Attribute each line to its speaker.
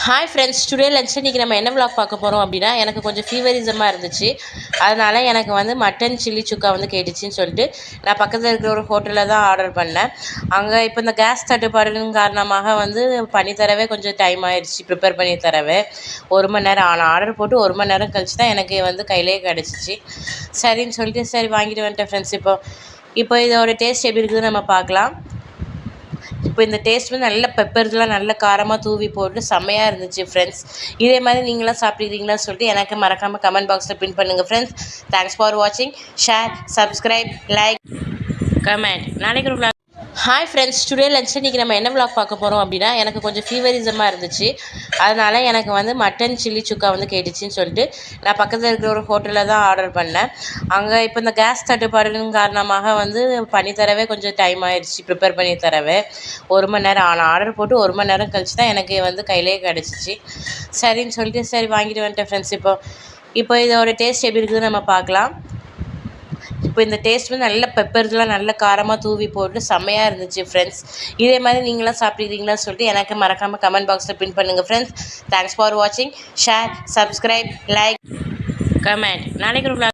Speaker 1: Hi friends, today lunch இன்றைக்கி நம்ம என்ன விளாக் பார்க்க போகிறோம் அப்படின்னா, எனக்கு கொஞ்சம் ஃபீவரிசமாக இருந்துச்சு. அதனால் எனக்கு வந்து மட்டன் சில்லி சுக்கா வந்து கேட்டுச்சின்னு சொல்லிட்டு நான் பக்கத்தில் இருக்கிற ஒரு ஹோட்டலில் தான் ஆர்டர் பண்ணேன். அங்கே இப்போ இந்த கேஸ் தட்டுப்பாடுன்னு காரணமாக வந்து பண்ணி தரவே கொஞ்சம் டைம் ஆயிடுச்சு. ப்ரிப்பேர் பண்ணி தரவே 1 மணி நேரம் ஆனால் ஆர்டர் போட்டு 1 மணி நேரம் கழிச்சு தான் எனக்கு வந்து கையிலே கிடச்சிச்சு. சரின்னு சொல்லிட்டு சரி வாங்கிட்டு வந்துட்டேன் ஃப்ரெண்ட்ஸ். இப்போ இதோட டேஸ்ட் எப்படி இருக்குதுன்னு நம்ம பார்க்கலாம். இப்போ இந்த டேஸ்ட் வந்து நல்ல பெப்பர்லாம் நல்ல காரமாக தூவி போட்டு செம்மையாக இருந்துச்சு ஃப்ரெண்ட்ஸ். இதே மாதிரி நீங்களாம் சாப்பிட்டுக்கிறீங்களான்னு சொல்லிட்டு எனக்கு மறக்காமல் கமெண்ட் பாக்ஸில் பின் பண்ணுங்கள் ஃப்ரெண்ட்ஸ். தேங்க்ஸ் ஃபார் வாட்சிங். Share, subscribe, like, comment. நாளைக்கு ஒரு ஹாய் ஃப்ரெண்ட்ஸ், டுடே லஞ்ச் இன்றைக்கி நம்ம என்ன விளாக் பார்க்க போகிறோம் அப்படின்னா, எனக்கு கொஞ்சம் ஃபீவரிசமாக இருந்துச்சு. அதனால் எனக்கு வந்து மட்டன் சில்லி சுக்கா வந்து கேட்டுச்சின்னு சொல்லிட்டு நான் பக்கத்தில் இருக்கிற ஒரு ஹோட்டலில் தான் ஆர்டர் பண்ணேன். அங்கே இப்போ இந்த கேஸ் தட்டுப்பாடுன்னு காரணமாக வந்து பண்ணி தரவே கொஞ்சம் டைம் ஆயிடுச்சு. ப்ரிப்பேர் பண்ணி தரவே 1 மணி நேரம் ஆனால் ஆர்டர் போட்டு 1 மணி நேரம் கழிச்சு தான் எனக்கு வந்து கையிலே கிடச்சிச்சு. சரின்னு சொல்லிட்டு சரி வாங்கிட்டு வந்துட்டேன் ஃப்ரெண்ட்ஸ். இப்போ இதோட டேஸ்ட் எப்படி இருக்குதுன்னு நம்ம பார்க்கலாம். இப்போ இந்த டேஸ்ட் வந்து நல்ல பெப்பர்லாம் நல்ல காரமாக தூவி போட்டு செம்மையாக இருந்துச்சு ஃப்ரெண்ட்ஸ். இதே மாதிரி நீங்களாம் சாப்பிட்டுக்கிறீங்களான்னு சொல்லிட்டு எனக்கு மறக்காமல் கமெண்ட் பாக்ஸில் பின் பண்ணுங்கள் ஃப்ரெண்ட்ஸ். தேங்க்ஸ் ஃபார் வாட்சிங். Share, subscribe, like, comment. நாளைக்கு ஒரு